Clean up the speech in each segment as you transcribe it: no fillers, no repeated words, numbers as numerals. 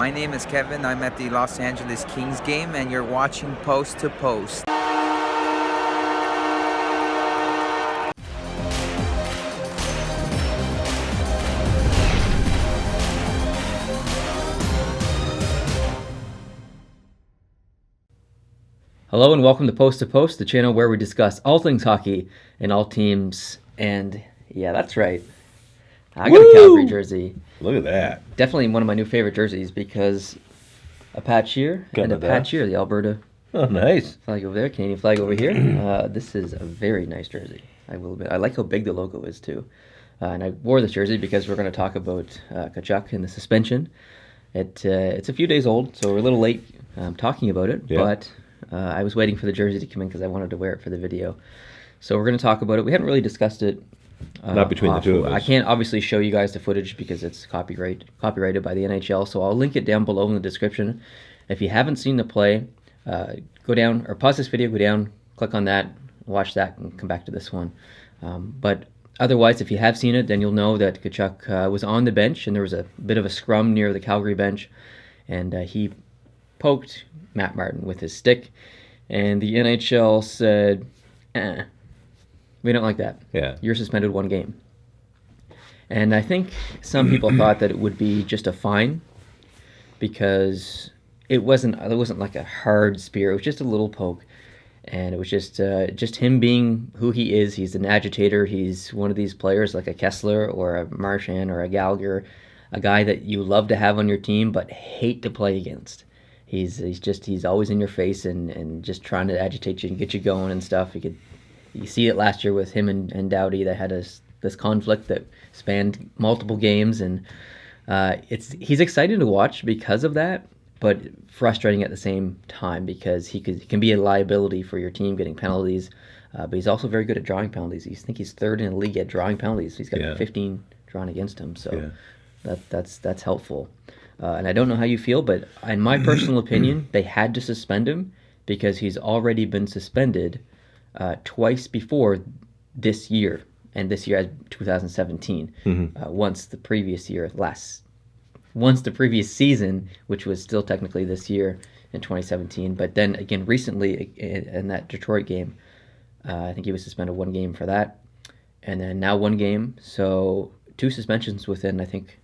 My name is Kevin. I'm at the Los Angeles Kings game, and you're watching Post to Post. Hello and welcome to Post, the channel where we discuss all things hockey and all teams. And yeah, that's right. I got a Calgary jersey. Look at that. Definitely one of my new favorite jerseys because a patch here and a patch here. The Alberta nice flag over there, Canadian flag over here. This is a very nice jersey. I will admit. I like how big the logo is too. And I wore this jersey because we're going to talk about Tkachuk and the suspension. It's a few days old, so we're a little late talking about it, but I was waiting for the jersey to come in because I wanted to wear it for the video. So we're going to talk about it. We haven't really discussed it. Not between the two of us. I can't obviously show you guys the footage because it's copyrighted by the NHL, so I'll link it down below in the description. If you haven't seen the play, go down, or pause this video, go down, click on that, watch that, and come back to this one. But otherwise, if you have seen it, then you'll know that Tkachuk was on the bench, and there was a bit of a scrum near the Calgary bench, and he poked Matt Martin with his stick, and the NHL said, we don't like that. Yeah. You're suspended 1 game. And I think some people thought that it would be just a fine because it wasn't like a hard spear. It was just a little poke. And it was just him being who he is. He's an agitator. He's one of these players like a Kessler or a Marchand or a Gallagher, a guy that you love to have on your team but hate to play against. He's always in your face and just trying to agitate you and get you going and stuff. You see it last year with him and Doughty that had this conflict that spanned multiple games, and he's exciting to watch because of that, but frustrating at the same time because he can be a liability for your team getting penalties, but he's also very good at drawing penalties. I think he's 3rd in the league at drawing penalties. He's got 15 drawn against him, so that's helpful. And I don't know how you feel, but in my personal opinion, they had to suspend him because he's already been suspended twice before this year, and this year as 2017. Once the previous season, which was still technically this year in 2017, but then again recently in that Detroit game, I think he was suspended 1 game for that, and then now 1 game. So 2 suspensions within, I think,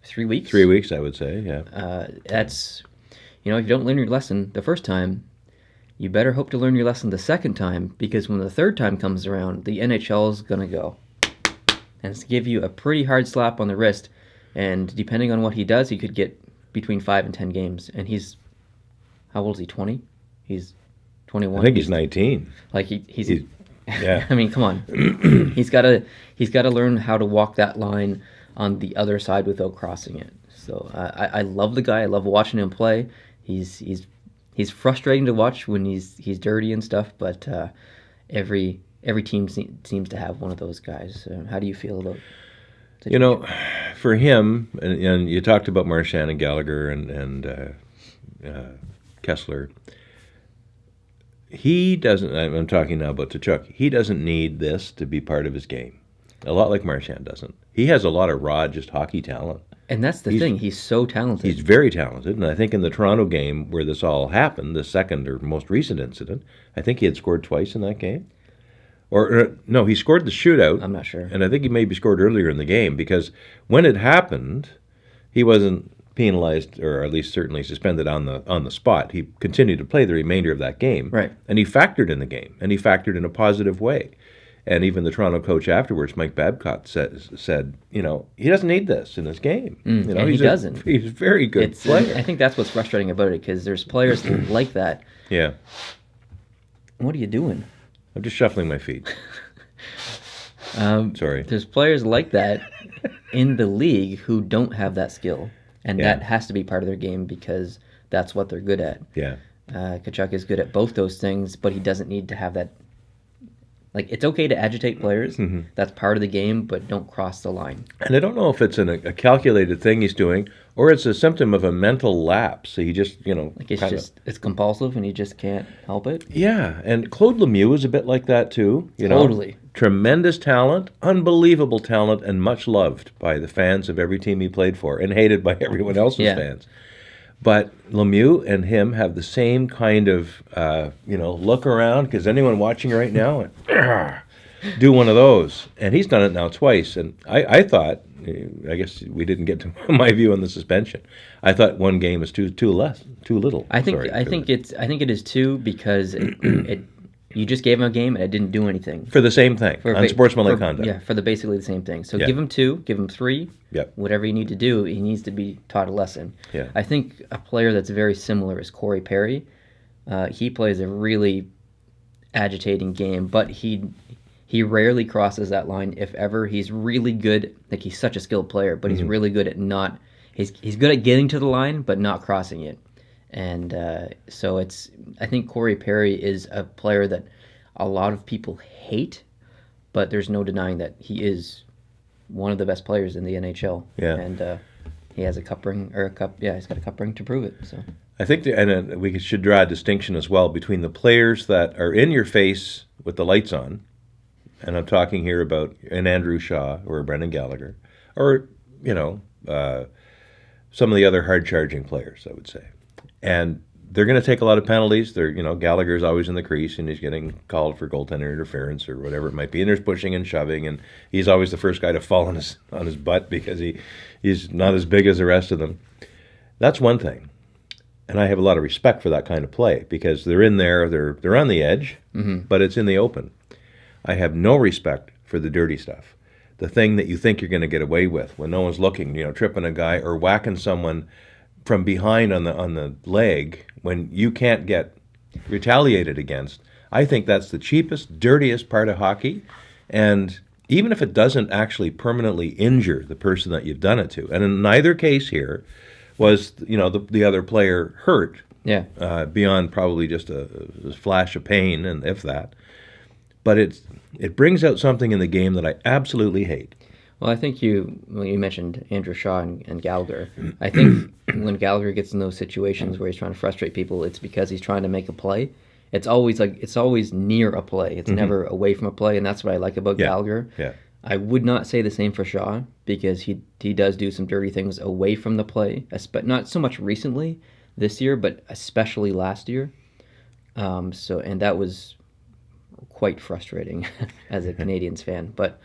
3 weeks. 3 weeks, I would say. Yeah. That's, if you don't learn your lesson the first time, you better hope to learn your lesson the second time, because when the 3rd time comes around, the NHL is going to go and it's give you a pretty hard slap on the wrist. And depending on what he does, he could get between 5 and 10 games. And he's, how old is he, 20? He's 21. I think he's 19. Like he's yeah. I mean, come on. He's got to learn how to walk that line on the other side without crossing it. So I love the guy. I love watching him play. He's frustrating to watch when he's dirty and stuff, but every team seems to have one of those guys. How do you feel about it? For him, and you talked about Marchand and Gallagher and Kessler, he doesn't, I'm talking now about Tkachuk, he doesn't need this to be part of his game. A lot like Marchand doesn't. He has a lot of raw, just hockey talent. And that's the thing. He's so talented. He's very talented. And I think in the Toronto game where this all happened, the second or most recent incident, I think he had scored twice in that game. Or no, he scored the shootout. I'm not sure. And I think he maybe scored earlier in the game because when it happened, he wasn't penalized or at least certainly suspended on the spot. He continued to play the remainder of that game. Right. And he factored in the game. And he factored in a positive way. And even the Toronto coach afterwards, Mike Babcock, said, he doesn't need this in his game. And he doesn't. He's a very good player. I think that's what's frustrating about it because there's players like that. Yeah. What are you doing? I'm just shuffling my feet. Sorry. There's players like that in the league who don't have that skill. And that has to be part of their game because that's what they're good at. Yeah. Tkachuk is good at both those things, but he doesn't need to have that. Like, it's okay to agitate players. That's part of the game, but don't cross the line. And I don't know if it's a calculated thing he's doing or it's a symptom of a mental lapse. So he just, Like, it's compulsive and he just can't help it. Yeah, and Claude Lemieux is a bit like that too. Totally. Tremendous talent, unbelievable talent, and much loved by the fans of every team he played for and hated by everyone else's fans. But Lemieux and him have the same kind of, look around, because anyone watching right now, do one of those. And he's done it now twice. And I thought, I guess we didn't get to my view on the suspension. I thought one game is too little. I think it is too, because you just gave him a game and it didn't do anything. For the same thing, unsportsmanlike conduct. Yeah, for basically the same thing. So give him 2, give him 3. Yep. Whatever you need to do, he needs to be taught a lesson. Yeah. I think a player that's very similar is Corey Perry. He plays a really agitating game, but he rarely crosses that line, if ever. He's really good. Like, he's such a skilled player, but he's really good at not. He's good at getting to the line, but not crossing it. And so I think Corey Perry is a player that a lot of people hate, but there's no denying that he is one of the best players in the NHL. Yeah. And he has a cup ring, he's got a cup ring to prove it. So I think, we should draw a distinction as well between the players that are in your face with the lights on, and I'm talking here about an Andrew Shaw or a Brendan Gallagher, or some of the other hard-charging players, I would say. And they're going to take a lot of penalties. Gallagher's always in the crease, and he's getting called for goaltender interference or whatever it might be. And there's pushing and shoving, and he's always the first guy to fall on his butt because he's not as big as the rest of them. That's one thing. And I have a lot of respect for that kind of play, because they're in there, they're on the edge, but it's in the open. I have no respect for the dirty stuff. The thing that you think you're going to get away with when no one's looking, tripping a guy or whacking someone from behind on the leg when you can't get retaliated against. I think that's the cheapest, dirtiest part of hockey. And even if it doesn't actually permanently injure the person that you've done it to, and in neither case here was the other player hurt, beyond probably just a flash of pain, and if that. But it brings out something in the game that I absolutely hate. Well, I think you mentioned Andrew Shaw and Gallagher. I think when Gallagher gets in those situations where he's trying to frustrate people, it's because he's trying to make a play. It's always near a play. It's never away from a play, and that's what I like about Gallagher. Yeah. I would not say the same for Shaw, because he does do some dirty things away from the play, not so much recently this year, but especially last year. And that was quite frustrating as a Canadiens fan, but.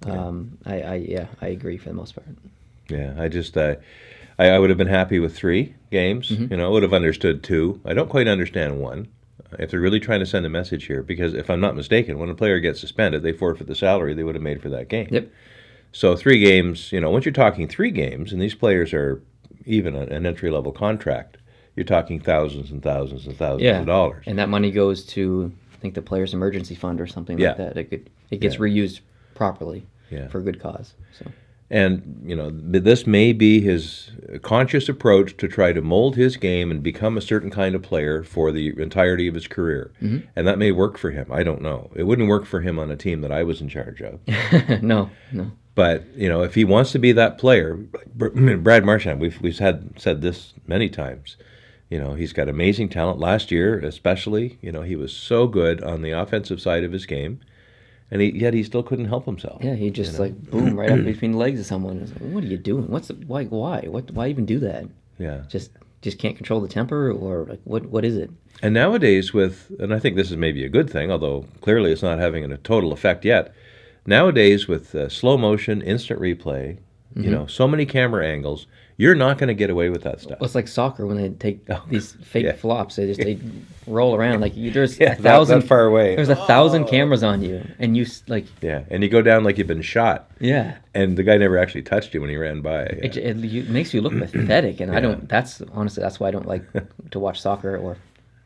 I agree for the most part. Yeah, I would have been happy with 3 games. I would have understood 2. I don't quite understand 1. If they're really trying to send a message here, because if I'm not mistaken, when a player gets suspended, they forfeit the salary they would have made for that game. Yep. So 3 games, once you're talking 3 games, and these players are even an entry-level contract, you're talking thousands and thousands and thousands of dollars. And that money goes to, I think, the Players' Emergency Fund or something like that. It gets reused properly for a good cause. So. And, this may be his conscious approach to try to mold his game and become a certain kind of player for the entirety of his career. And that may work for him. I don't know. It wouldn't work for him on a team that I was in charge of. No. But, if he wants to be that player, Brad Marchand, we've said this many times. He's got amazing talent. Last year, especially, he was so good on the offensive side of his game. And yet he still couldn't help himself. Yeah, he just boom, right up between the legs of someone. Like, what are you doing? Why? Why even do that? Yeah. Just can't control the temper, or what is it? And nowadays and I think this is maybe a good thing, although clearly it's not having a total effect yet. Nowadays with slow motion, instant replay, so many camera angles, you're not going to get away with that stuff. Well, it's like soccer when they take these fake flops. They roll around there's 1,000 that far away. There's 1,000 cameras on you, and you and you go down like you've been shot. Yeah, and the guy never actually touched you when he ran by. Yeah. It makes you look pathetic, and I don't. That's honestly that's why I don't like to watch soccer or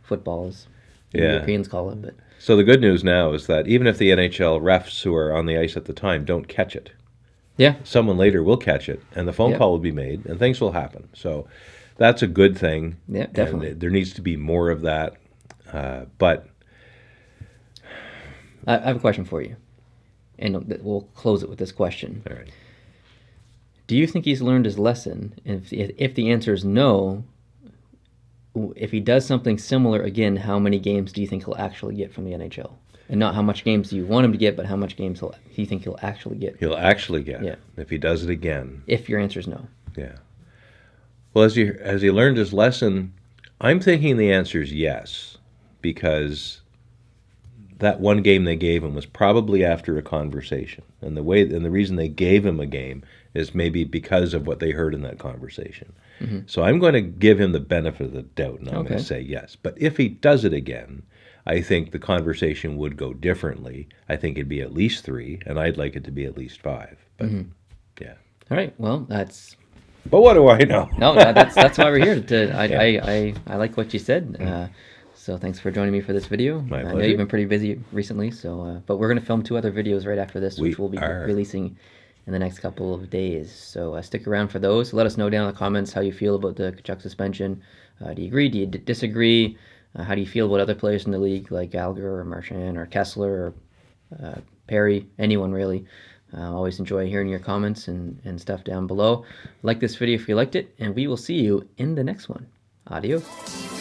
football, as Europeans call it. But so the good news now is that even if the NHL refs who are on the ice at the time don't catch it. Yeah. Someone later will catch it, and the phone call will be made, and things will happen. So that's a good thing. Yeah, definitely. And there needs to be more of that. But I have a question for you, and we'll close it with this question. All right. Do you think he's learned his lesson? And if the answer is no, if he does something similar again, how many games do you think he'll actually get from the NHL? And not how much games do you want him to get, but how much games you think he'll actually get. He'll actually get if he does it again. If your answer is no. Yeah. Well, as he learned his lesson, I'm thinking the answer is yes, because that one game they gave him was probably after a conversation, and the reason they gave him a game is maybe because of what they heard in that conversation. So I'm going to give him the benefit of the doubt, and I'm going to say yes. But if he does it again, I think the conversation would go differently. I think it'd be at least 3, and I'd like it to be at least 5. But yeah. All right. Well, that's. But what do I know? No, that's why we're here. I like what you said. So thanks for joining me for this video. My I know pleasure. you've been pretty busy recently, so but we're going to film 2 other videos right after this, which we'll be releasing in the next couple of days. So stick around for those. Let us know down in the comments how you feel about the Tkachuk suspension. Do you agree? Do you disagree? How do you feel about other players in the league like Gallagher or Marchand or Kessler or Perry? Anyone really. Always enjoy hearing your comments and stuff down below. Like this video if you liked it, and we will see you in the next one. Adios.